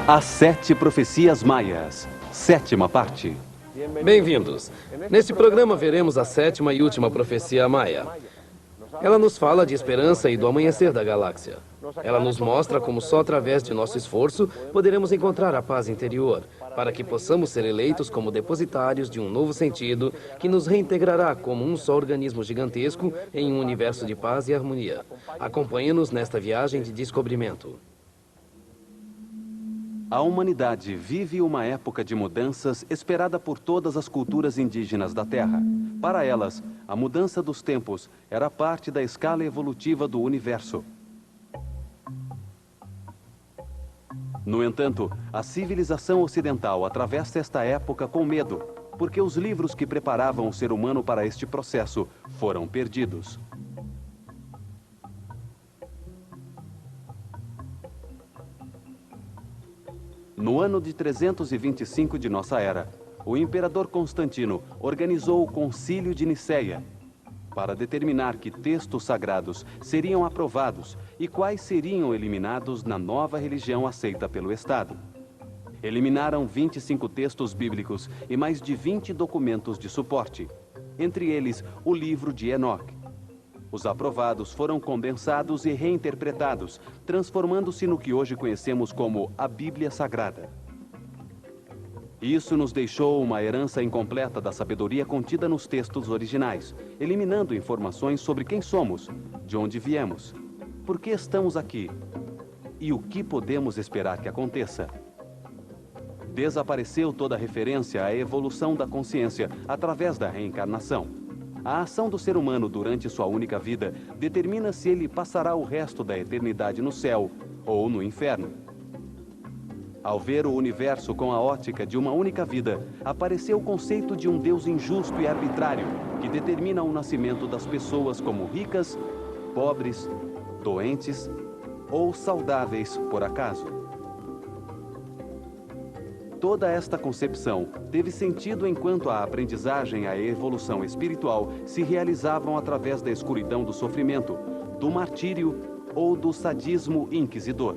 As 7 Profecias Maias, 7ª parte. Bem-vindos. Neste programa veremos a 7ª e última profecia maia. Ela nos fala de esperança e do amanhecer da galáxia. Ela nos mostra como só através de nosso esforço poderemos encontrar a paz interior, para que possamos ser eleitos como depositários de um novo sentido que nos reintegrará como um só organismo gigantesco em um universo de paz e harmonia. Acompanhe-nos nesta viagem de descobrimento. A humanidade vive uma época de mudanças esperada por todas as culturas indígenas da Terra. Para elas, a mudança dos tempos era parte da escala evolutiva do universo. No entanto, a civilização ocidental atravessa esta época com medo, porque os livros que preparavam o ser humano para este processo foram perdidos. No ano de 325 de nossa era, o imperador Constantino organizou o Concílio de Niceia para determinar que textos sagrados seriam aprovados e quais seriam eliminados na nova religião aceita pelo Estado. Eliminaram 25 textos bíblicos e mais de 20 documentos de suporte, entre eles o livro de Enoque. Os aprovados foram condensados e reinterpretados, transformando-se no que hoje conhecemos como a Bíblia Sagrada. Isso nos deixou uma herança incompleta da sabedoria contida nos textos originais, eliminando informações sobre quem somos, de onde viemos, por que estamos aqui e o que podemos esperar que aconteça. Desapareceu toda referência à evolução da consciência através da reencarnação. A ação do ser humano durante sua única vida determina se ele passará o resto da eternidade no céu ou no inferno. Ao ver o universo com a ótica de uma única vida, apareceu o conceito de um Deus injusto e arbitrário, que determina o nascimento das pessoas como ricas, pobres, doentes ou saudáveis por acaso. Toda esta concepção teve sentido enquanto a aprendizagem e a evolução espiritual se realizavam através da escuridão do sofrimento, do martírio ou do sadismo inquisidor.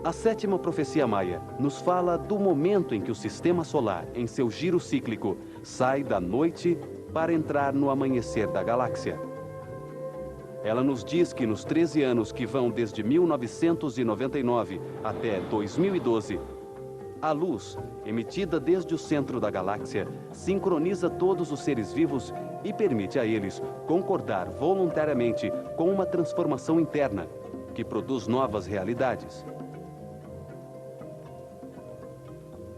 A 7ª profecia maia nos fala do momento em que o sistema solar, em seu giro cíclico, sai da noite para entrar no amanhecer da galáxia. Ela nos diz que nos 13 anos que vão desde 1999 até 2012, a luz, emitida desde o centro da galáxia, sincroniza todos os seres vivos e permite a eles concordar voluntariamente com uma transformação interna, que produz novas realidades.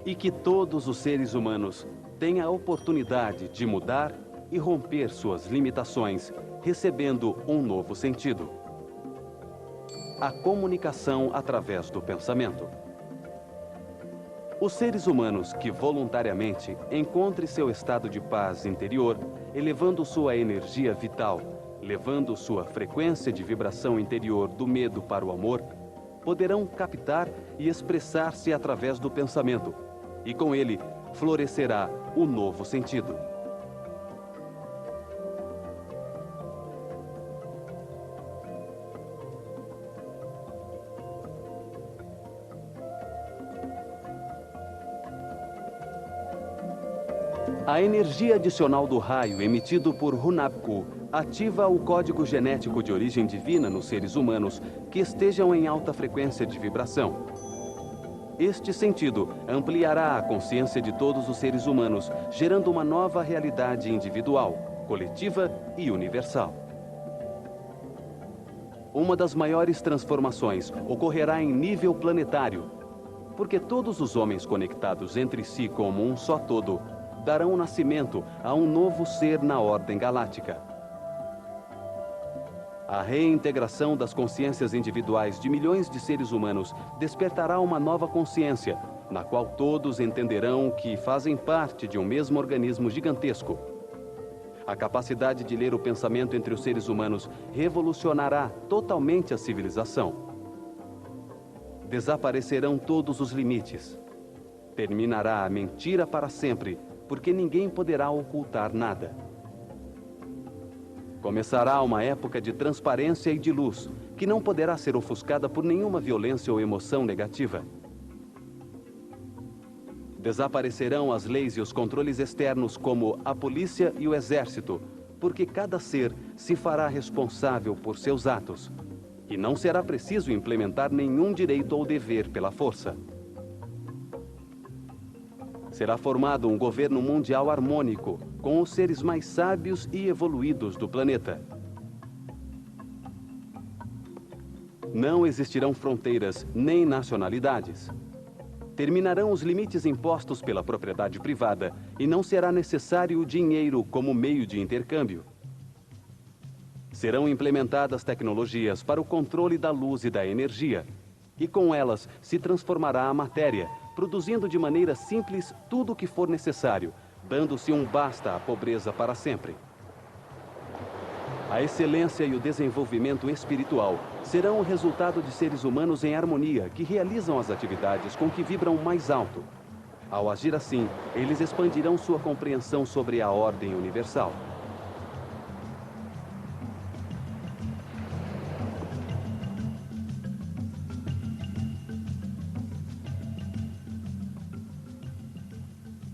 E que todos os seres humanos têm a oportunidade de mudar e romper suas limitações, recebendo um novo sentido. A comunicação através do pensamento. Os seres humanos que voluntariamente encontrem seu estado de paz interior, elevando sua energia vital, levando sua frequência de vibração interior do medo para o amor, poderão captar e expressar-se através do pensamento, e com ele florescerá o novo sentido. A energia adicional do raio emitido por Hunabku ativa o código genético de origem divina nos seres humanos que estejam em alta frequência de vibração. Este sentido ampliará a consciência de todos os seres humanos, gerando uma nova realidade individual, coletiva e universal. Uma das maiores transformações ocorrerá em nível planetário, porque todos os homens conectados entre si como um só todo darão nascimento a um novo ser na ordem galáctica. A reintegração das consciências individuais de milhões de seres humanos despertará uma nova consciência, na qual todos entenderão que fazem parte de um mesmo organismo gigantesco. A capacidade de ler o pensamento entre os seres humanos revolucionará totalmente a civilização. Desaparecerão todos os limites. Terminará a mentira para sempre, porque ninguém poderá ocultar nada. Começará uma época de transparência e de luz, que não poderá ser ofuscada por nenhuma violência ou emoção negativa. Desaparecerão as leis e os controles externos como a polícia e o exército, porque cada ser se fará responsável por seus atos, e não será preciso implementar nenhum direito ou dever pela força. Será formado um governo mundial harmônico, com os seres mais sábios e evoluídos do planeta. Não existirão fronteiras nem nacionalidades. Terminarão os limites impostos pela propriedade privada e não será necessário o dinheiro como meio de intercâmbio. Serão implementadas tecnologias para o controle da luz e da energia, e com elas se transformará a matéria, produzindo de maneira simples tudo o que for necessário, dando-se um basta à pobreza para sempre. A excelência e o desenvolvimento espiritual serão o resultado de seres humanos em harmonia que realizam as atividades com que vibram mais alto. Ao agir assim, eles expandirão sua compreensão sobre a ordem universal.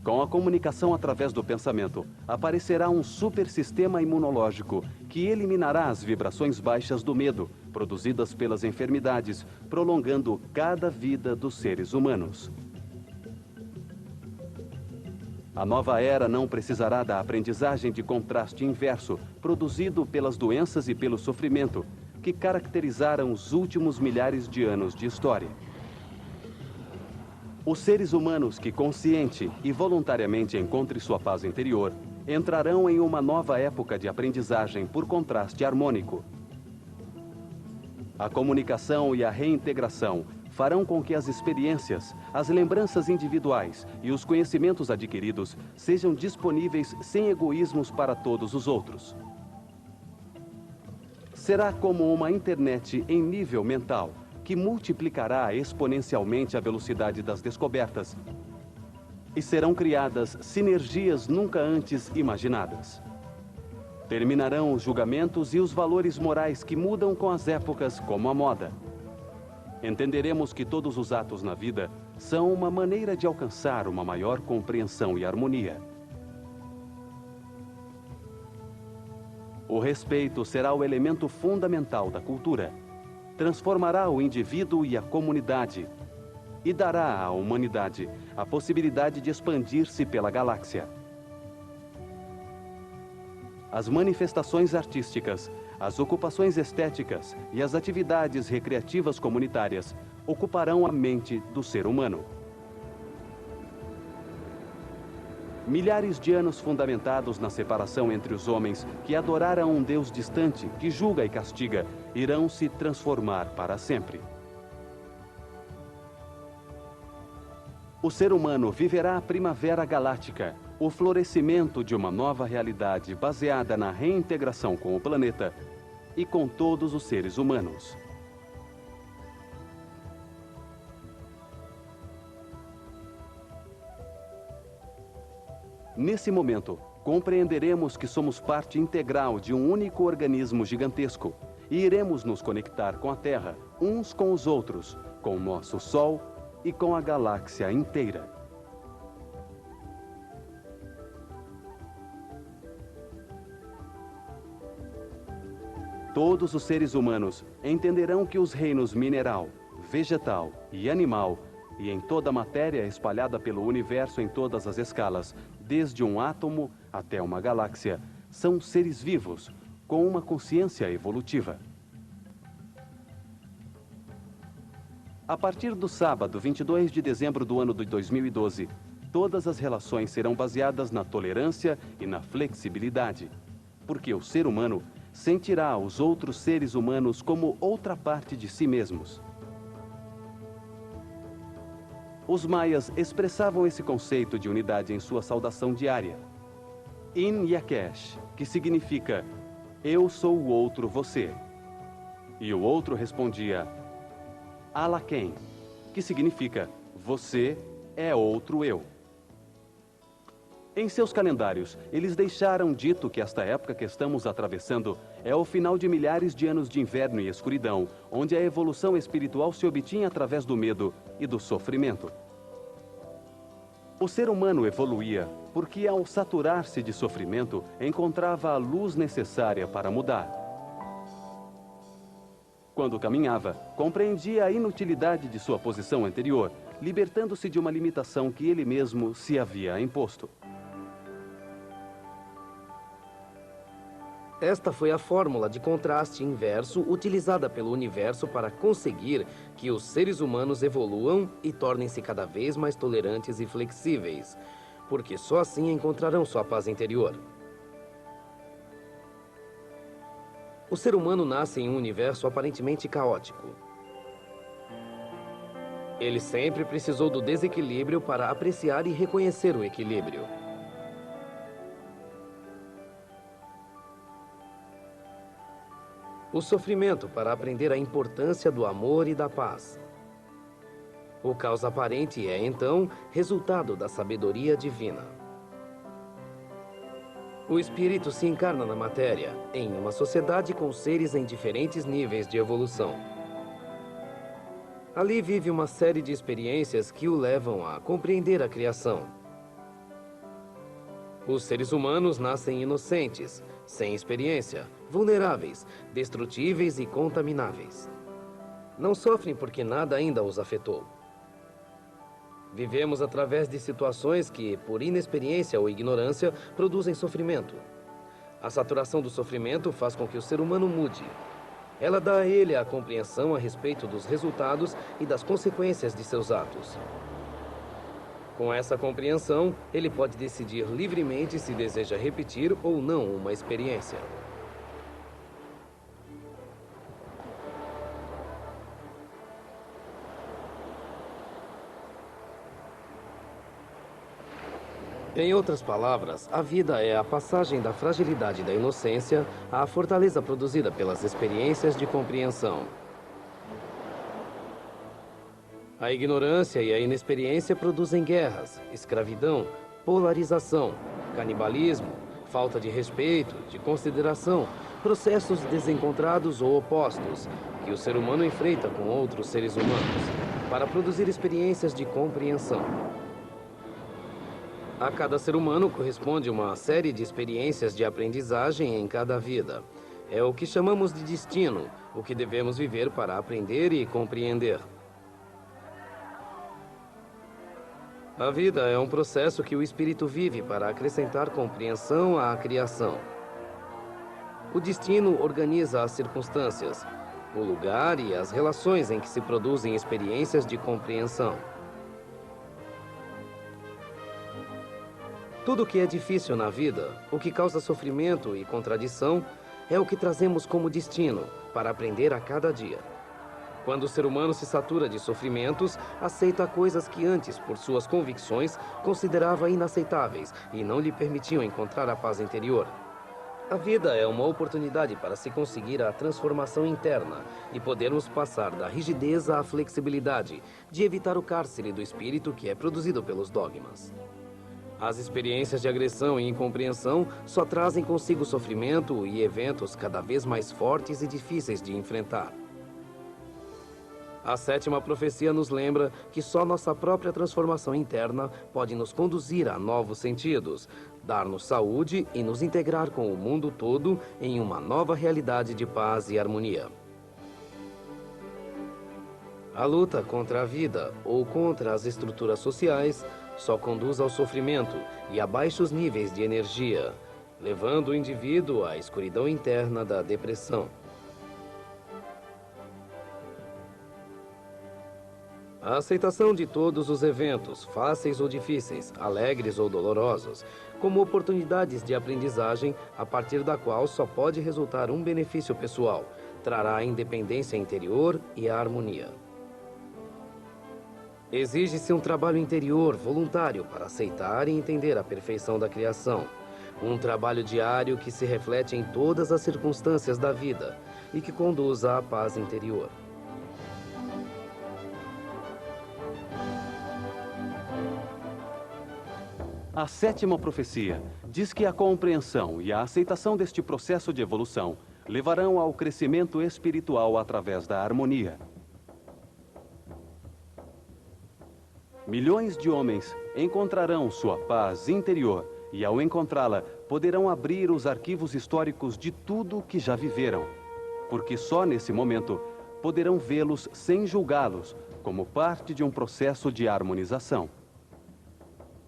Com a comunicação através do pensamento, aparecerá um supersistema imunológico que eliminará as vibrações baixas do medo, produzidas pelas enfermidades, prolongando cada vida dos seres humanos. A nova era não precisará da aprendizagem de contraste inverso, produzido pelas doenças e pelo sofrimento, que caracterizaram os últimos milhares de anos de história. Os seres humanos que consciente e voluntariamente encontrem sua paz interior entrarão em uma nova época de aprendizagem por contraste harmônico. A comunicação e a reintegração farão com que as experiências, as lembranças individuais e os conhecimentos adquiridos sejam disponíveis sem egoísmos para todos os outros. Será como uma internet em nível mental, que multiplicará exponencialmente a velocidade das descobertas e serão criadas sinergias nunca antes imaginadas. Terminarão os julgamentos e os valores morais que mudam com as épocas, como a moda. Entenderemos que todos os atos na vida são uma maneira de alcançar uma maior compreensão e harmonia. O respeito será o elemento fundamental da cultura. Transformará o indivíduo e a comunidade e dará à humanidade a possibilidade de expandir-se pela galáxia. As manifestações artísticas, as ocupações estéticas e as atividades recreativas comunitárias ocuparão a mente do ser humano. Milhares de anos fundamentados na separação entre os homens que adoraram um Deus distante, que julga e castiga, irão se transformar para sempre. O ser humano viverá a primavera galáctica, o florescimento de uma nova realidade baseada na reintegração com o planeta e com todos os seres humanos. Nesse momento, compreenderemos que somos parte integral de um único organismo gigantesco e iremos nos conectar com a Terra, uns com os outros, com o nosso Sol e com a galáxia inteira. Todos os seres humanos entenderão que os reinos mineral, vegetal e animal, e em toda a matéria espalhada pelo universo em todas as escalas, desde um átomo até uma galáxia, são seres vivos, com uma consciência evolutiva. A partir do sábado, 22 de dezembro do ano de 2012, todas as relações serão baseadas na tolerância e na flexibilidade, porque o ser humano sentirá os outros seres humanos como outra parte de si mesmos. Os maias expressavam esse conceito de unidade em sua saudação diária. In Yakesh, que significa eu sou o outro você. E o outro respondia Alaken, que significa você é outro eu. Em seus calendários, eles deixaram dito que esta época que estamos atravessando é o final de milhares de anos de inverno e escuridão, onde a evolução espiritual se obtinha através do medo e do sofrimento. O ser humano evoluía porque, ao saturar-se de sofrimento, encontrava a luz necessária para mudar. Quando caminhava, compreendia a inutilidade de sua posição anterior, libertando-se de uma limitação que ele mesmo se havia imposto. Esta foi a fórmula de contraste inverso utilizada pelo universo para conseguir que os seres humanos evoluam e tornem-se cada vez mais tolerantes e flexíveis, porque só assim encontrarão sua paz interior. O ser humano nasce em um universo aparentemente caótico. Ele sempre precisou do desequilíbrio para apreciar e reconhecer o equilíbrio. O sofrimento para aprender a importância do amor e da paz. O caos aparente é, então, resultado da sabedoria divina. O espírito se encarna na matéria, em uma sociedade com seres em diferentes níveis de evolução. Ali vive uma série de experiências que o levam a compreender a criação. Os seres humanos nascem inocentes, sem experiência, vulneráveis, destrutíveis e contamináveis. Não sofrem porque nada ainda os afetou. Vivemos através de situações que, por inexperiência ou ignorância, produzem sofrimento. A saturação do sofrimento faz com que o ser humano mude. Ela dá a ele a compreensão a respeito dos resultados e das consequências de seus atos. Com essa compreensão, ele pode decidir livremente se deseja repetir ou não uma experiência. Em outras palavras, a vida é a passagem da fragilidade da inocência à fortaleza produzida pelas experiências de compreensão. A ignorância e a inexperiência produzem guerras, escravidão, polarização, canibalismo, falta de respeito, de consideração, processos desencontrados ou opostos que o ser humano enfrenta com outros seres humanos para produzir experiências de compreensão. A cada ser humano corresponde uma série de experiências de aprendizagem em cada vida. É o que chamamos de destino, o que devemos viver para aprender e compreender. A vida é um processo que o espírito vive para acrescentar compreensão à criação. O destino organiza as circunstâncias, o lugar e as relações em que se produzem experiências de compreensão. Tudo o que é difícil na vida, o que causa sofrimento e contradição, é o que trazemos como destino para aprender a cada dia. Quando o ser humano se satura de sofrimentos, aceita coisas que antes, por suas convicções, considerava inaceitáveis e não lhe permitiam encontrar a paz interior. A vida é uma oportunidade para se conseguir a transformação interna e podermos passar da rigidez à flexibilidade, de evitar o cárcere do espírito que é produzido pelos dogmas. As experiências de agressão e incompreensão só trazem consigo sofrimento e eventos cada vez mais fortes e difíceis de enfrentar. A sétima profecia nos lembra que só nossa própria transformação interna pode nos conduzir a novos sentidos, dar-nos saúde e nos integrar com o mundo todo em uma nova realidade de paz e harmonia. A luta contra a vida ou contra as estruturas sociais só conduz ao sofrimento e a baixos níveis de energia, levando o indivíduo à escuridão interna da depressão. A aceitação de todos os eventos, fáceis ou difíceis, alegres ou dolorosos, como oportunidades de aprendizagem, a partir da qual só pode resultar um benefício pessoal, trará a independência interior e a harmonia. Exige-se um trabalho interior voluntário para aceitar e entender a perfeição da criação. Um trabalho diário que se reflete em todas as circunstâncias da vida e que conduza à paz interior. A sétima profecia diz que a compreensão e a aceitação deste processo de evolução levarão ao crescimento espiritual através da harmonia. Milhões de homens encontrarão sua paz interior e, ao encontrá-la, poderão abrir os arquivos históricos de tudo que já viveram, porque só nesse momento poderão vê-los sem julgá-los, como parte de um processo de harmonização.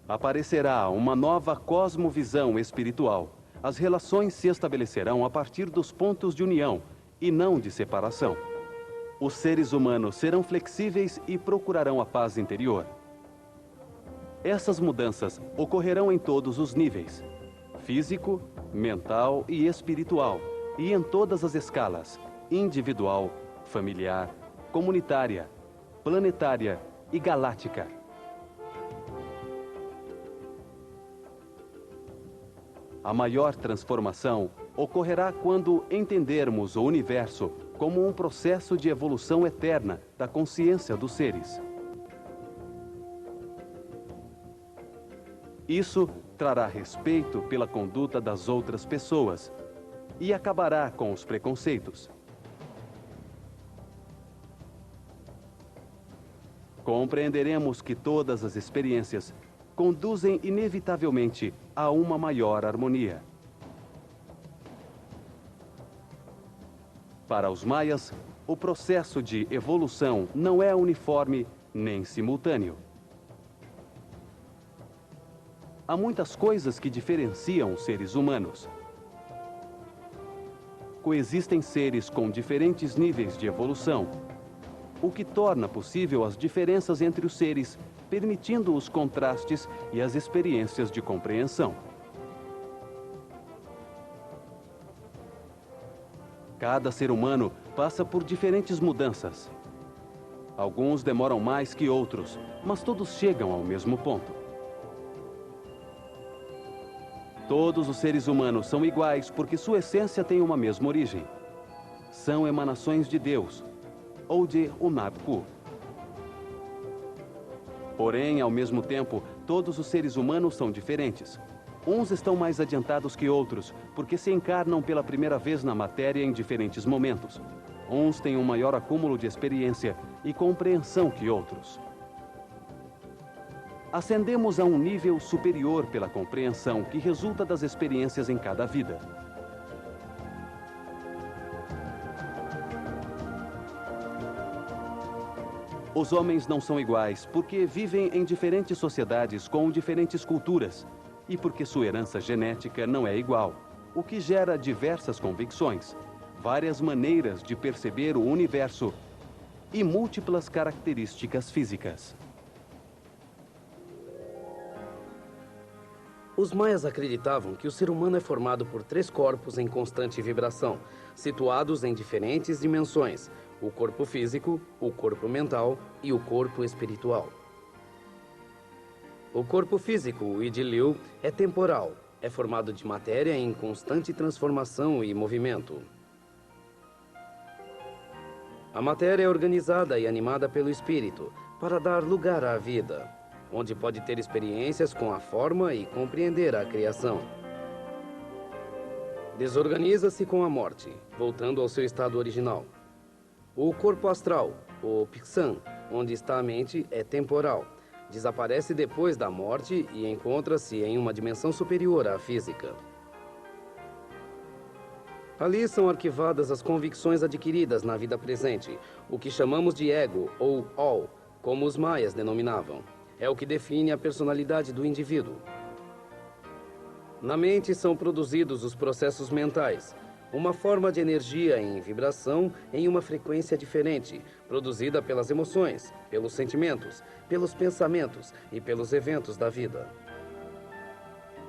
Aparecerá uma nova cosmovisão espiritual. As relações se estabelecerão a partir dos pontos de união e não de separação. Os seres humanos serão flexíveis e procurarão a paz interior. Essas mudanças ocorrerão em todos os níveis: físico, mental e espiritual, e em todas as escalas: individual, familiar, comunitária, planetária e galáctica. A maior transformação ocorrerá quando entendermos o universo como um processo de evolução eterna da consciência dos seres. Isso trará respeito pela conduta das outras pessoas e acabará com os preconceitos. Compreenderemos que todas as experiências conduzem inevitavelmente a uma maior harmonia. Para os maias, o processo de evolução não é uniforme nem simultâneo. Há muitas coisas que diferenciam os seres humanos. Coexistem seres com diferentes níveis de evolução, o que torna possível as diferenças entre os seres, permitindo os contrastes e as experiências de compreensão. Cada ser humano passa por diferentes mudanças. Alguns demoram mais que outros, mas todos chegam ao mesmo ponto. Todos os seres humanos são iguais porque sua essência tem uma mesma origem. São emanações de Deus, ou de Unabku. Porém, ao mesmo tempo, todos os seres humanos são diferentes. Uns estão mais adiantados que outros, porque se encarnam pela primeira vez na matéria em diferentes momentos. Uns têm um maior acúmulo de experiência e compreensão que outros. Ascendemos a um nível superior pela compreensão que resulta das experiências em cada vida. Os homens não são iguais porque vivem em diferentes sociedades com diferentes culturas e porque sua herança genética não é igual, o que gera diversas convicções, várias maneiras de perceber o universo e múltiplas características físicas. Os maias acreditavam que o ser humano é formado por 3 corpos em constante vibração, situados em diferentes dimensões: o corpo físico, o corpo mental e o corpo espiritual. O corpo físico, o Idiliu, é temporal, é formado de matéria em constante transformação e movimento. A matéria é organizada e animada pelo espírito para dar lugar à vida, onde pode ter experiências com a forma e compreender a criação. Desorganiza-se com a morte, voltando ao seu estado original. O corpo astral, o Pixan, onde está a mente, é temporal. Desaparece depois da morte e encontra-se em uma dimensão superior à física. Ali são arquivadas as convicções adquiridas na vida presente, o que chamamos de ego ou all, como os maias denominavam. É o que define a personalidade do indivíduo. Na mente são produzidos os processos mentais, uma forma de energia em vibração em uma frequência diferente, produzida pelas emoções, pelos sentimentos, pelos pensamentos e pelos eventos da vida.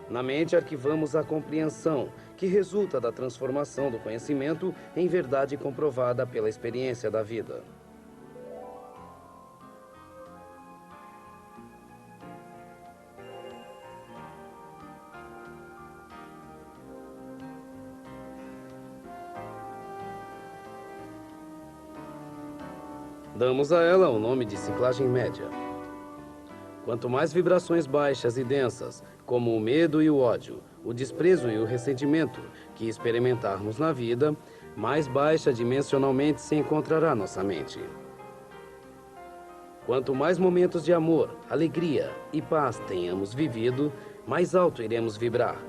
Na mente arquivamos a compreensão, que resulta da transformação do conhecimento em verdade comprovada pela experiência da vida. Damos a ela o nome de ciclagem média. Quanto mais vibrações baixas e densas, como o medo e o ódio, o desprezo e o ressentimento que experimentarmos na vida, mais baixa dimensionalmente se encontrará nossa mente. Quanto mais momentos de amor, alegria e paz tenhamos vivido, mais alto iremos vibrar.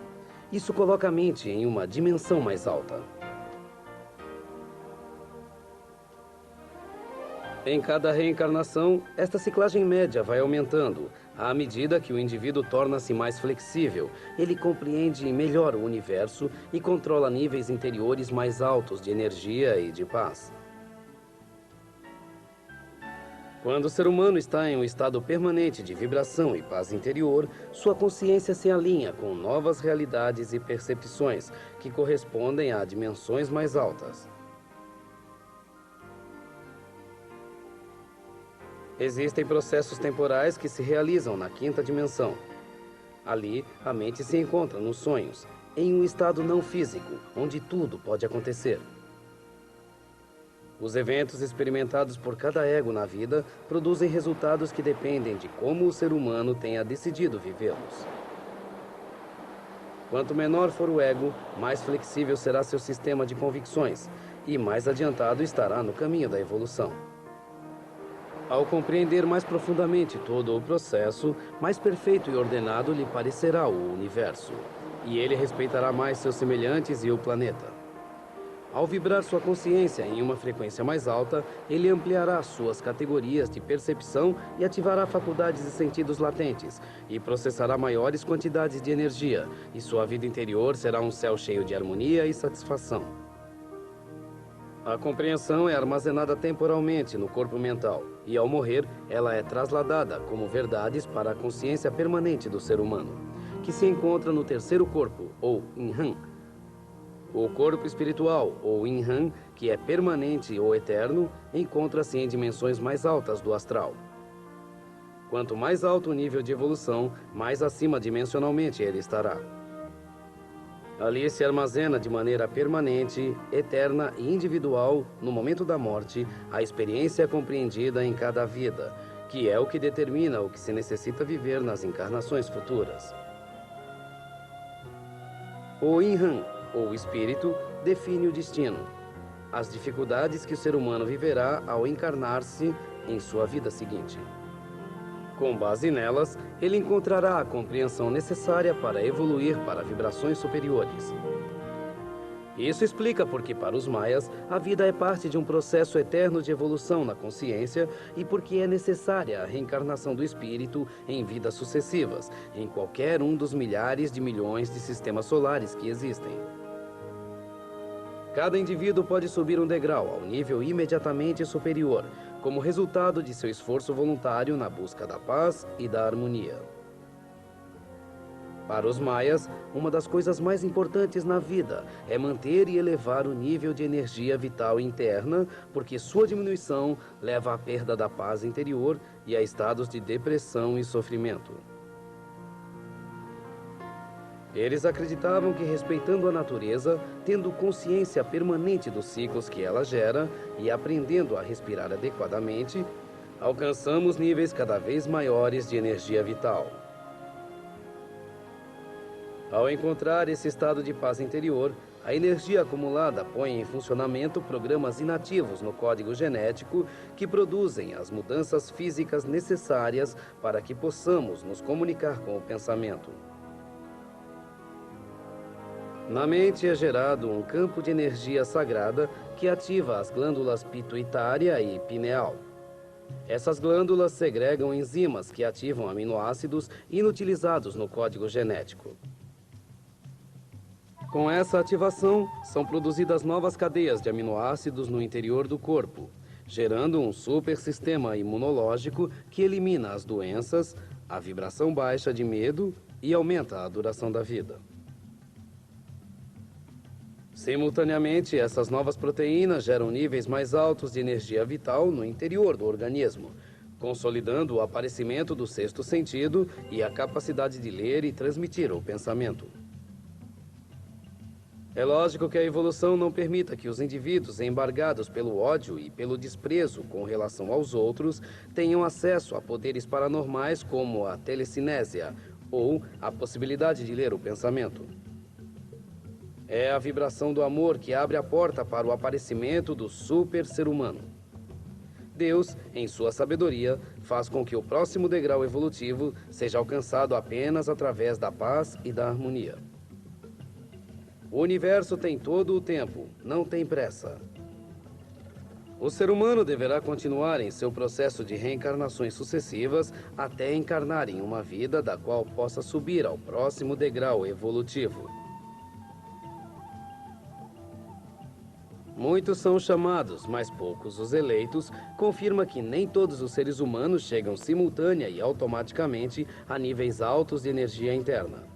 Isso coloca a mente em uma dimensão mais alta. Em cada reencarnação, esta ciclagem média vai aumentando. À medida que o indivíduo torna-se mais flexível, ele compreende melhor o universo e controla níveis interiores mais altos de energia e de paz. Quando o ser humano está em um estado permanente de vibração e paz interior, sua consciência se alinha com novas realidades e percepções que correspondem a dimensões mais altas. Existem processos temporais que se realizam na quinta dimensão. Ali, a mente se encontra nos sonhos, em um estado não físico, onde tudo pode acontecer. Os eventos experimentados por cada ego na vida produzem resultados que dependem de como o ser humano tenha decidido vivê-los. Quanto menor for o ego, mais flexível será seu sistema de convicções e mais adiantado estará no caminho da evolução. Ao compreender mais profundamente todo o processo, mais perfeito e ordenado lhe parecerá o universo, e ele respeitará mais seus semelhantes e o planeta. Ao vibrar sua consciência em uma frequência mais alta, ele ampliará suas categorias de percepção e ativará faculdades e sentidos latentes, e processará maiores quantidades de energia, e sua vida interior será um céu cheio de harmonia e satisfação. A compreensão é armazenada temporalmente no corpo mental, e ao morrer, ela é trasladada como verdades para a consciência permanente do ser humano, que se encontra no terceiro corpo, ou Inhan. O corpo espiritual, ou Inhan, que é permanente ou eterno, encontra-se em dimensões mais altas do astral. Quanto mais alto o nível de evolução, mais acima dimensionalmente ele estará. Ali se armazena de maneira permanente, eterna e individual, no momento da morte, a experiência compreendida em cada vida, que é o que determina o que se necessita viver nas encarnações futuras. O Inhan, ou espírito, define o destino, as dificuldades que o ser humano viverá ao encarnar-se em sua vida seguinte. Com base nelas, ele encontrará a compreensão necessária para evoluir para vibrações superiores. Isso explica porque, para os maias, a vida é parte de um processo eterno de evolução na consciência e porque é necessária a reencarnação do espírito em vidas sucessivas, em qualquer um dos milhares de milhões de sistemas solares que existem. Cada indivíduo pode subir um degrau ao nível imediatamente superior, como resultado de seu esforço voluntário na busca da paz e da harmonia. Para os maias, uma das coisas mais importantes na vida é manter e elevar o nível de energia vital interna, porque sua diminuição leva à perda da paz interior e a estados de depressão e sofrimento. Eles acreditavam que, respeitando a natureza, tendo consciência permanente dos ciclos que ela gera e aprendendo a respirar adequadamente, alcançamos níveis cada vez maiores de energia vital. Ao encontrar esse estado de paz interior, a energia acumulada põe em funcionamento programas inativos no código genético que produzem as mudanças físicas necessárias para que possamos nos comunicar com o pensamento. Na mente é gerado um campo de energia sagrada que ativa as glândulas pituitária e pineal. Essas glândulas segregam enzimas que ativam aminoácidos inutilizados no código genético. Com essa ativação, são produzidas novas cadeias de aminoácidos no interior do corpo, gerando um super sistema imunológico que elimina as doenças, a vibração baixa de medo e aumenta a duração da vida. Simultaneamente, essas novas proteínas geram níveis mais altos de energia vital no interior do organismo, consolidando o aparecimento do sexto sentido e a capacidade de ler e transmitir o pensamento. É lógico que a evolução não permita que os indivíduos embargados pelo ódio e pelo desprezo com relação aos outros tenham acesso a poderes paranormais como a telecinésia ou a possibilidade de ler o pensamento. É a vibração do amor que abre a porta para o aparecimento do super ser humano. Deus, em sua sabedoria, faz com que o próximo degrau evolutivo seja alcançado apenas através da paz e da harmonia. O universo tem todo o tempo, não tem pressa. O ser humano deverá continuar em seu processo de reencarnações sucessivas até encarnar em uma vida da qual possa subir ao próximo degrau evolutivo. Muitos são os chamados, mas poucos os eleitos, confirma que nem todos os seres humanos chegam simultânea e automaticamente a níveis altos de energia interna.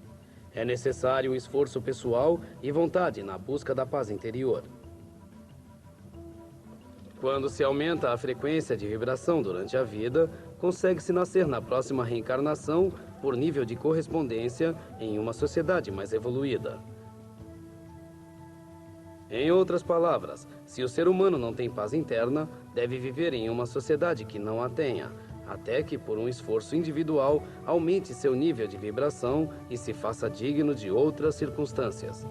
É necessário um esforço pessoal e vontade na busca da paz interior. Quando se aumenta a frequência de vibração durante a vida, consegue-se nascer na próxima reencarnação por nível de correspondência em uma sociedade mais evoluída. Em outras palavras, se o ser humano não tem paz interna, deve viver em uma sociedade que não a tenha, até que, por um esforço individual, aumente seu nível de vibração e se faça digno de outras circunstâncias.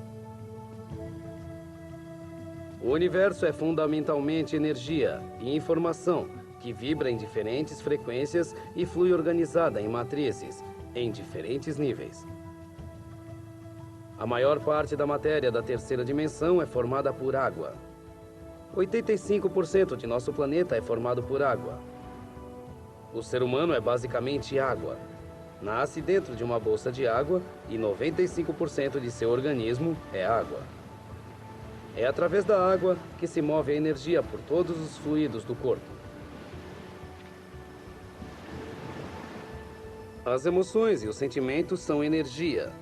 O universo é fundamentalmente energia e informação, que vibra em diferentes frequências e flui organizada em matrizes, em diferentes níveis. A maior parte da matéria da terceira dimensão é formada por água. 85% de nosso planeta é formado por água. O ser humano é basicamente água. Nasce dentro de uma bolsa de água e 95% de seu organismo é água. É através da água que se move a energia por todos os fluidos do corpo. As emoções e os sentimentos são energia,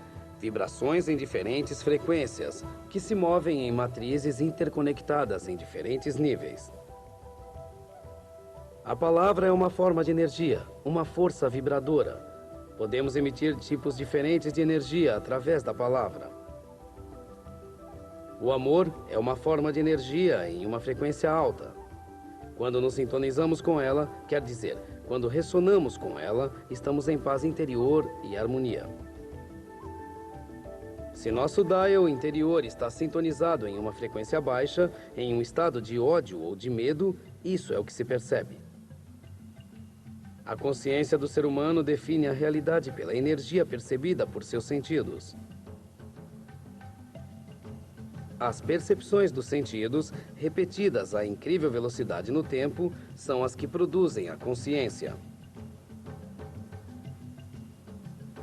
vibrações em diferentes frequências, que se movem em matrizes interconectadas em diferentes níveis. A palavra é uma forma de energia, uma força vibradora. Podemos emitir tipos diferentes de energia através da palavra. O amor é uma forma de energia em uma frequência alta. Quando nos sintonizamos com ela, quer dizer, quando ressonamos com ela, estamos em paz interior e harmonia. Se nosso dial interior está sintonizado em uma frequência baixa, em um estado de ódio ou de medo, isso é o que se percebe. A consciência do ser humano define a realidade pela energia percebida por seus sentidos. As percepções dos sentidos, repetidas a incrível velocidade no tempo, são as que produzem a consciência.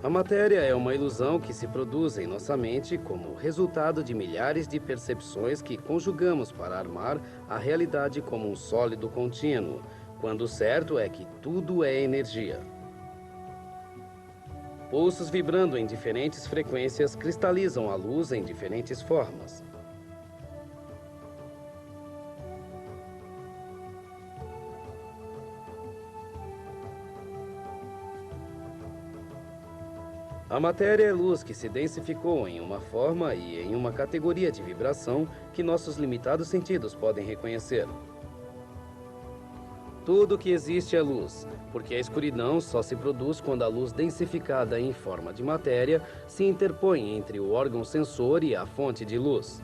A matéria é uma ilusão que se produz em nossa mente como resultado de milhares de percepções que conjugamos para armar a realidade como um sólido contínuo, quando o certo é que tudo é energia. Pulsos vibrando em diferentes frequências cristalizam a luz em diferentes formas. A matéria é luz que se densificou em uma forma e em uma categoria de vibração que nossos limitados sentidos podem reconhecer. Tudo que existe é luz, porque a escuridão só se produz quando a luz densificada em forma de matéria se interpõe entre o órgão sensor e a fonte de luz.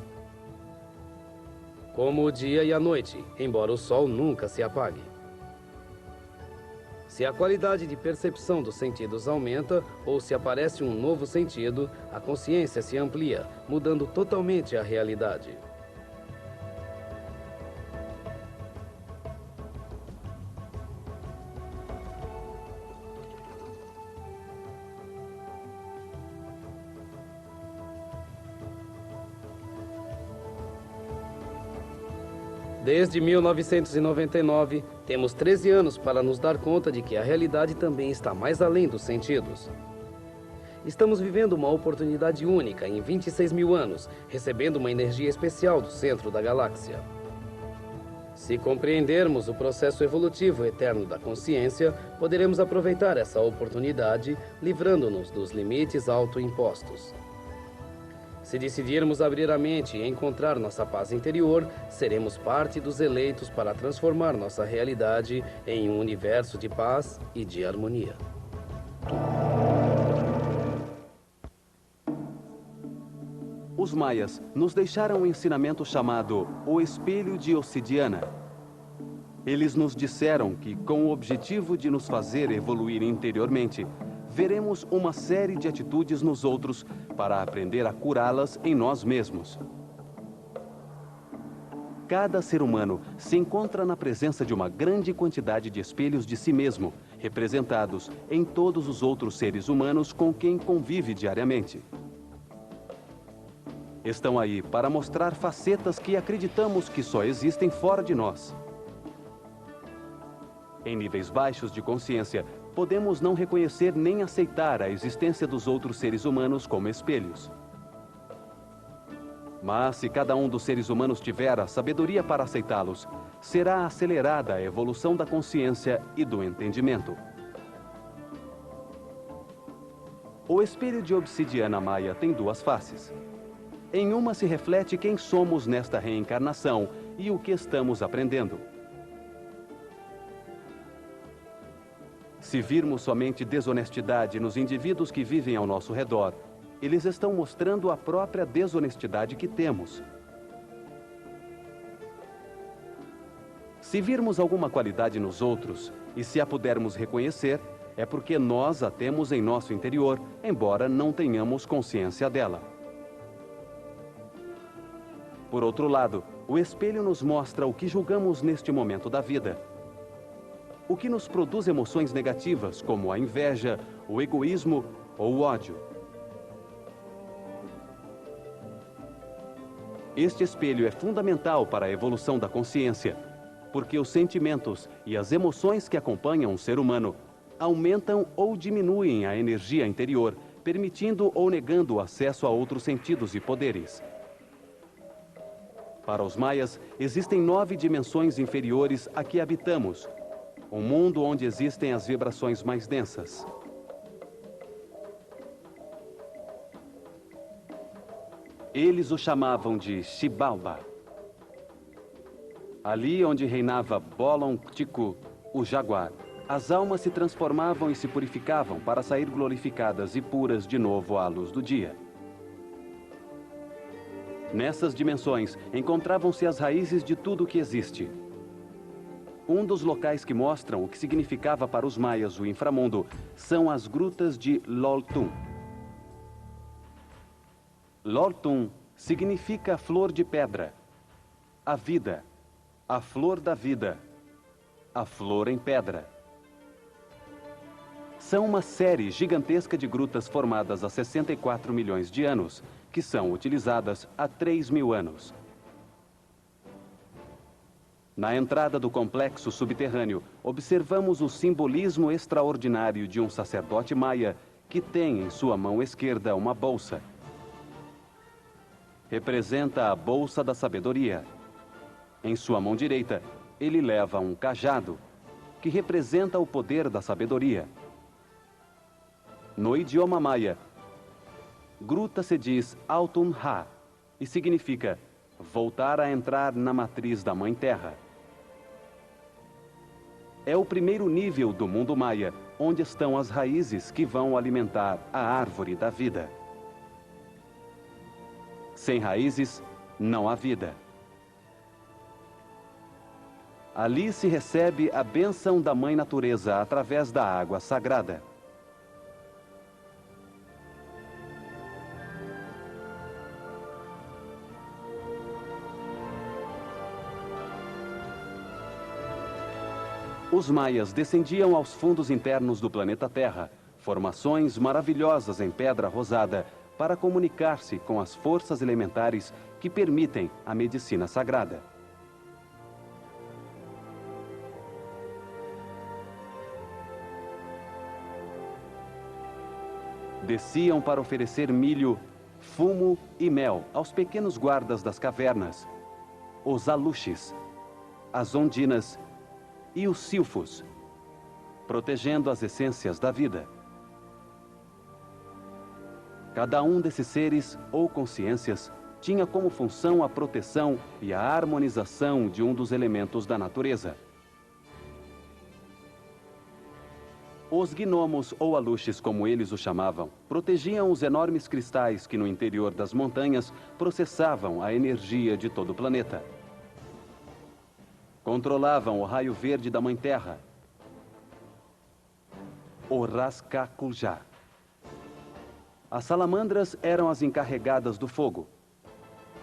Como o dia e a noite, embora o sol nunca se apague. Se a qualidade de percepção dos sentidos aumenta ou se aparece um novo sentido, a consciência se amplia, mudando totalmente a realidade. Desde 1999, temos 13 anos para nos dar conta de que a realidade também está mais além dos sentidos. Estamos vivendo uma oportunidade única em 26 mil anos, recebendo uma energia especial do centro da galáxia. Se compreendermos o processo evolutivo eterno da consciência, poderemos aproveitar essa oportunidade, livrando-nos dos limites autoimpostos. Se decidirmos abrir a mente e encontrar nossa paz interior, seremos parte dos eleitos para transformar nossa realidade em um universo de paz e de harmonia. Os maias nos deixaram um ensinamento chamado o Espelho de Obsidiana. Eles nos disseram que, com o objetivo de nos fazer evoluir interiormente, veremos uma série de atitudes nos outros para aprender a curá-las em nós mesmos. Cada ser humano se encontra na presença de uma grande quantidade de espelhos de si mesmo, representados em todos os outros seres humanos com quem convive diariamente. Estão aí para mostrar facetas que acreditamos que só existem fora de nós. Em níveis baixos de consciência, podemos não reconhecer nem aceitar a existência dos outros seres humanos como espelhos. Mas se cada um dos seres humanos tiver a sabedoria para aceitá-los, será acelerada a evolução da consciência e do entendimento. O espelho de obsidiana maia tem duas faces. Em uma se reflete quem somos nesta reencarnação e o que estamos aprendendo. Se virmos somente desonestidade nos indivíduos que vivem ao nosso redor, eles estão mostrando a própria desonestidade que temos. Se virmos alguma qualidade nos outros, e se a pudermos reconhecer, é porque nós a temos em nosso interior, embora não tenhamos consciência dela. Por outro lado, o espelho nos mostra o que julgamos neste momento da vida. O que nos produz emoções negativas, como a inveja, o egoísmo ou o ódio. Este espelho é fundamental para a evolução da consciência, porque os sentimentos e as emoções que acompanham um ser humano aumentam ou diminuem a energia interior, permitindo ou negando o acesso a outros sentidos e poderes. Para os maias, existem 9 dimensões inferiores a que habitamos, um mundo onde existem as vibrações mais densas. Eles o chamavam de Xibalba. Ali onde reinava Bolon Tiku, o jaguar, as almas se transformavam e se purificavam para sair glorificadas e puras de novo à luz do dia. Nessas dimensões encontravam-se as raízes de tudo o que existe. Um dos locais que mostram o que significava para os maias o inframundo são as grutas de Loltun. Loltun significa flor de pedra, a vida, a flor da vida, a flor em pedra. São uma série gigantesca de grutas formadas há 64 milhões de anos, que são utilizadas há 3.000 anos. Na entrada do complexo subterrâneo, observamos o simbolismo extraordinário de um sacerdote maia que tem em sua mão esquerda uma bolsa. Representa a bolsa da sabedoria. Em sua mão direita, ele leva um cajado, que representa o poder da sabedoria. No idioma maia, gruta se diz Altun-Ha e significa voltar a entrar na matriz da Mãe Terra. É o primeiro nível do mundo maia, onde estão as raízes que vão alimentar a árvore da vida. Sem raízes, não há vida. Ali se recebe a bênção da Mãe Natureza através da água sagrada. Os maias descendiam aos fundos internos do planeta Terra, formações maravilhosas em pedra rosada, para comunicar-se com as forças elementares que permitem a medicina sagrada. Desciam para oferecer milho, fumo e mel aos pequenos guardas das cavernas, os aluxes, as ondinas e os silfos, protegendo as essências da vida. Cada um desses seres ou consciências tinha como função a proteção e a harmonização de um dos elementos da natureza. Os gnomos, ou aluxes como eles o chamavam, protegiam os enormes cristais que no interior das montanhas processavam a energia de todo o planeta. Controlavam o raio verde da Mãe Terra, o Raskakuljá. As salamandras eram as encarregadas do fogo.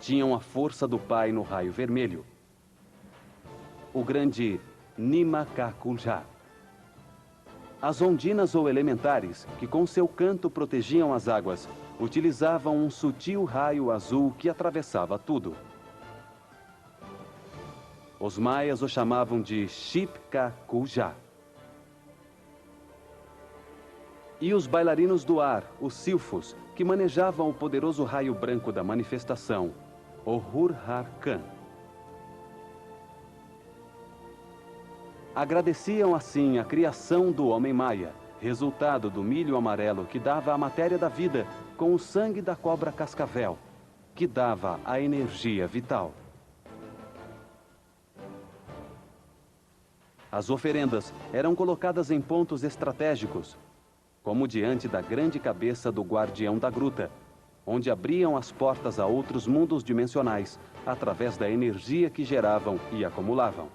Tinham a força do Pai no raio vermelho, o grande Nimakakuljá. As ondinas ou elementares, que com seu canto protegiam as águas, utilizavam um sutil raio azul que atravessava tudo. Os maias o chamavam de Xipkakuljá. E os bailarinos do ar, os silfos, que manejavam o poderoso raio branco da manifestação, o Hurharkan. Agradeciam assim a criação do homem maia, resultado do milho amarelo que dava a matéria da vida, com o sangue da cobra cascavel, que dava a energia vital. As oferendas eram colocadas em pontos estratégicos, como diante da grande cabeça do guardião da gruta, onde abriam as portas a outros mundos dimensionais, através da energia que geravam e acumulavam.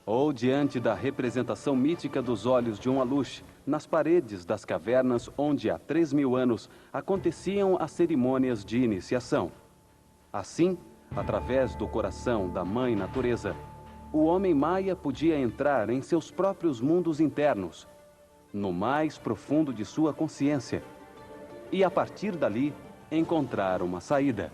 Ou diante da representação mítica dos olhos de um aluxe, nas paredes das cavernas onde há 3.000 anos aconteciam as cerimônias de iniciação. Assim, através do coração da Mãe Natureza, o homem maia podia entrar em seus próprios mundos internos, no mais profundo de sua consciência, e a partir dali encontrar uma saída.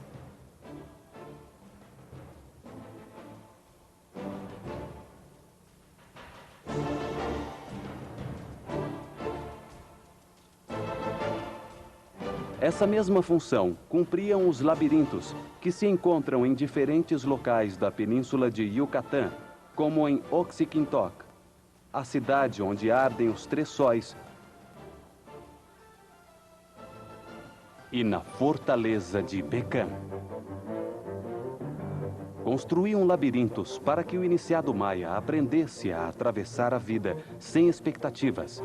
Essa mesma função cumpriam os labirintos, que se encontram em diferentes locais da península de Yucatán, como em Oxyquintoc, a cidade onde ardem os 3 sóis, e na fortaleza de Becan. Construíam labirintos para que o iniciado maia aprendesse a atravessar a vida sem expectativas.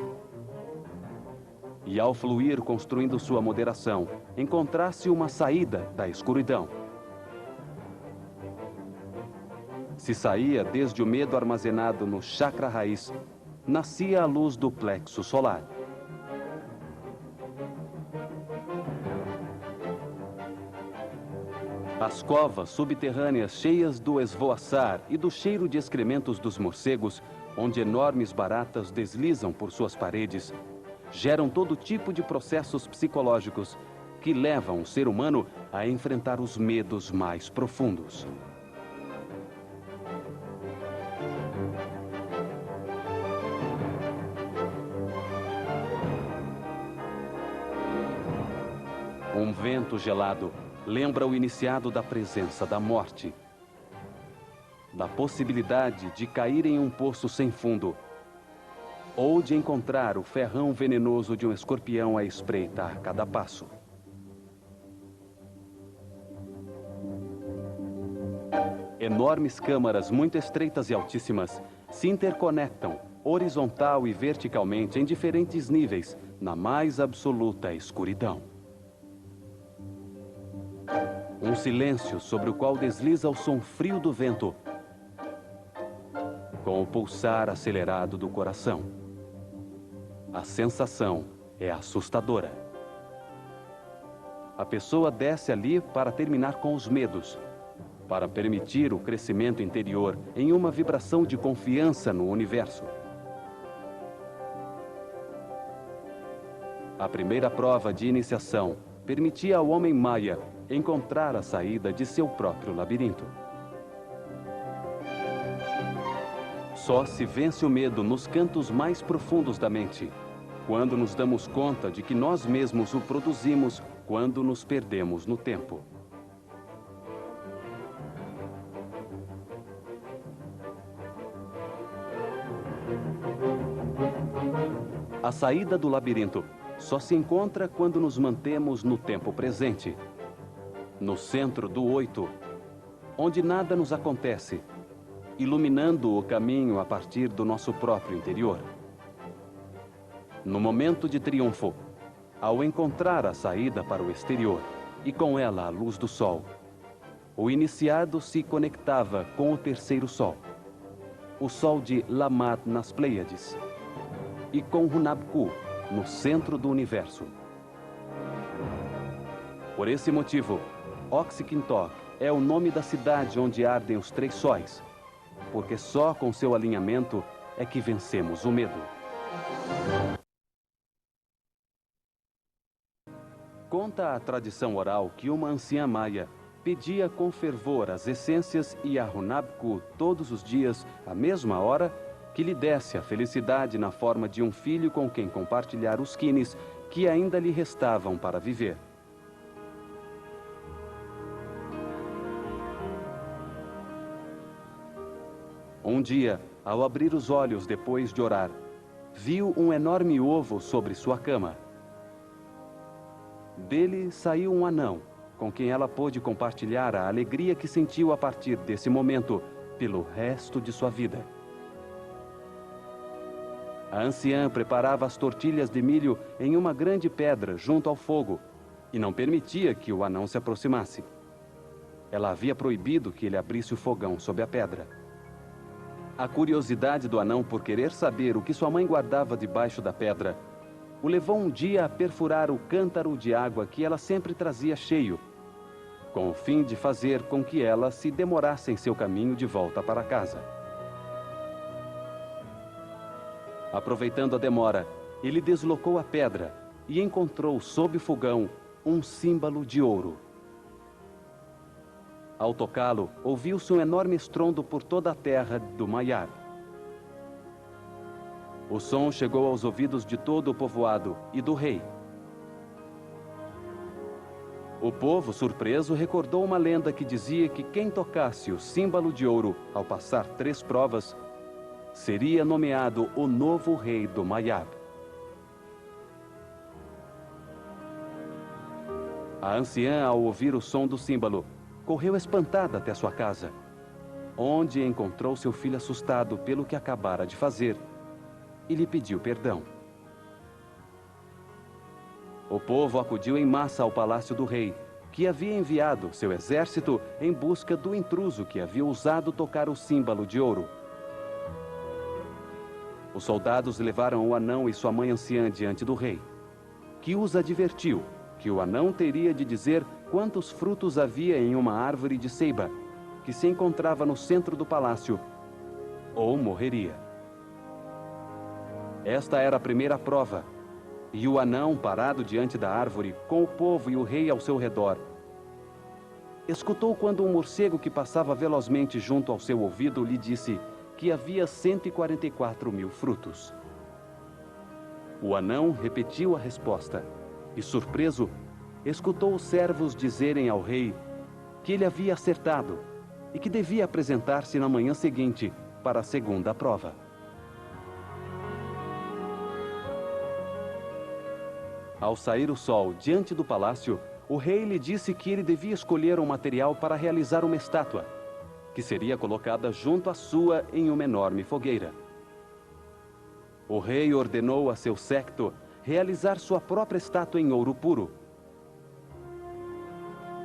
E ao fluir construindo sua moderação, encontrasse uma saída da escuridão. Se saía desde o medo armazenado no chakra raiz, nascia a luz do plexo solar. As covas subterrâneas cheias do esvoaçar e do cheiro de excrementos dos morcegos, onde enormes baratas deslizam por suas paredes, geram todo tipo de processos psicológicos que levam o ser humano a enfrentar os medos mais profundos. Um vento gelado lembra o iniciado da presença da morte, da possibilidade de cair em um poço sem fundo, ou de encontrar o ferrão venenoso de um escorpião à espreita a cada passo. Enormes câmaras muito estreitas e altíssimas se interconectam horizontal e verticalmente em diferentes níveis, na mais absoluta escuridão. Um silêncio sobre o qual desliza o som frio do vento, com o pulsar acelerado do coração. A sensação é assustadora. A pessoa desce ali para terminar com os medos, para permitir o crescimento interior em uma vibração de confiança no universo. A primeira prova de iniciação permitia ao homem maia encontrar a saída de seu próprio labirinto. Só se vence o medo nos cantos mais profundos da mente, quando nos damos conta de que nós mesmos o produzimos quando nos perdemos no tempo. A saída do labirinto só se encontra quando nos mantemos no tempo presente, no centro do 8, onde nada nos acontece, iluminando o caminho a partir do nosso próprio interior. No momento de triunfo, ao encontrar a saída para o exterior e com ela a luz do sol, o iniciado se conectava com o terceiro sol, o sol de Lamad nas Pleiades, e com Hunabku, no centro do universo. Por esse motivo, Oxykintok é o nome da cidade onde ardem os 3 sóis, porque só com seu alinhamento é que vencemos o medo. Conta a tradição oral que uma anciã maia pedia com fervor as essências e a Hunabku todos os dias, à mesma hora, que lhe desse a felicidade na forma de um filho com quem compartilhar os quines que ainda lhe restavam para viver. Um dia, ao abrir os olhos depois de orar, viu um enorme ovo sobre sua cama. Dele saiu um anão, com quem ela pôde compartilhar a alegria que sentiu a partir desse momento, pelo resto de sua vida. A anciã preparava as tortilhas de milho em uma grande pedra junto ao fogo e não permitia que o anão se aproximasse. Ela havia proibido que ele abrisse o fogão sob a pedra. A curiosidade do anão por querer saber o que sua mãe guardava debaixo da pedra o levou um dia a perfurar o cântaro de água que ela sempre trazia cheio, com o fim de fazer com que ela se demorasse em seu caminho de volta para casa. Aproveitando a demora, ele deslocou a pedra e encontrou sob o fogão um símbolo de ouro. Ao tocá-lo, ouviu-se um enorme estrondo por toda a terra do Mayab. O som chegou aos ouvidos de todo o povoado e do rei. O povo, surpreso, recordou uma lenda que dizia que quem tocasse o símbolo de ouro ao passar 3 provas seria nomeado o novo rei do Mayab. A anciã, ao ouvir o som do símbolo, correu espantada até sua casa, onde encontrou seu filho assustado pelo que acabara de fazer e lhe pediu perdão. O povo acudiu em massa ao palácio do rei, que havia enviado seu exército em busca do intruso que havia ousado tocar o símbolo de ouro. Os soldados levaram o anão e sua mãe anciã diante do rei, que os advertiu que o anão teria de dizer quantos frutos havia em uma árvore de ceiba, que se encontrava no centro do palácio, ou morreria. Esta era a primeira prova, e o anão, parado diante da árvore, com o povo e o rei ao seu redor, escutou quando um morcego que passava velozmente junto ao seu ouvido lhe disse que havia 144.000 frutos. O anão repetiu a resposta e, surpreso, escutou os servos dizerem ao rei que ele havia acertado e que devia apresentar-se na manhã seguinte para a segunda prova. Ao sair o sol diante do palácio, o rei lhe disse que ele devia escolher um material para realizar uma estátua, que seria colocada junto à sua em uma enorme fogueira. O rei ordenou a seu séquito realizar sua própria estátua em ouro puro.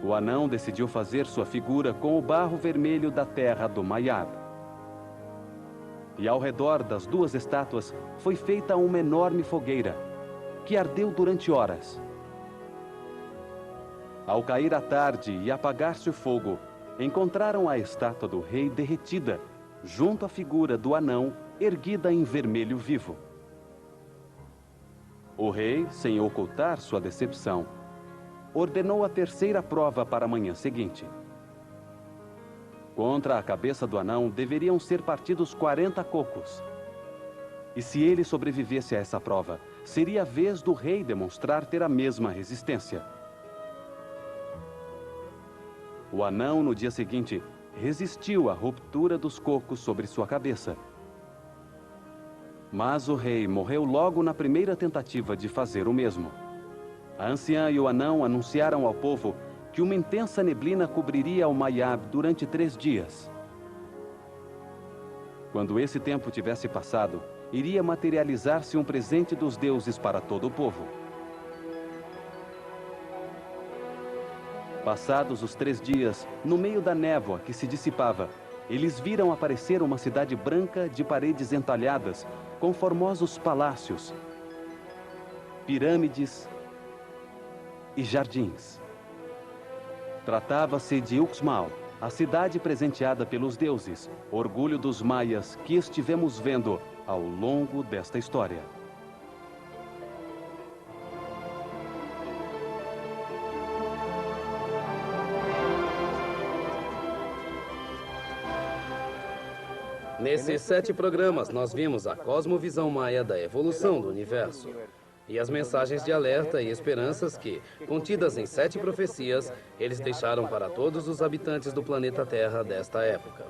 O anão decidiu fazer sua figura com o barro vermelho da terra do Mayab. E ao redor das 2 estátuas foi feita uma enorme fogueira, que ardeu durante horas. Ao cair a tarde e apagar-se o fogo, encontraram a estátua do rei derretida, junto à figura do anão, erguida em vermelho vivo. O rei, sem ocultar sua decepção, ordenou a terceira prova para a manhã seguinte. Contra a cabeça do anão deveriam ser partidos 40 cocos. E se ele sobrevivesse a essa prova, seria a vez do rei demonstrar ter a mesma resistência. O anão, no dia seguinte, resistiu à ruptura dos cocos sobre sua cabeça. Mas o rei morreu logo na primeira tentativa de fazer o mesmo. A anciã e o anão anunciaram ao povo que uma intensa neblina cobriria o Maiab durante 3 dias. Quando esse tempo tivesse passado, iria materializar-se um presente dos deuses para todo o povo. Passados os 3 dias, no meio da névoa que se dissipava, eles viram aparecer uma cidade branca de paredes entalhadas, com formosos palácios, pirâmides e jardins. Tratava-se de Uxmal, a cidade presenteada pelos deuses, orgulho dos maias que estivemos vendo ao longo desta história. Nesses 7 programas, nós vimos a cosmovisão maia da evolução do universo e as mensagens de alerta e esperanças que, contidas em 7 profecias, eles deixaram para todos os habitantes do planeta Terra desta época.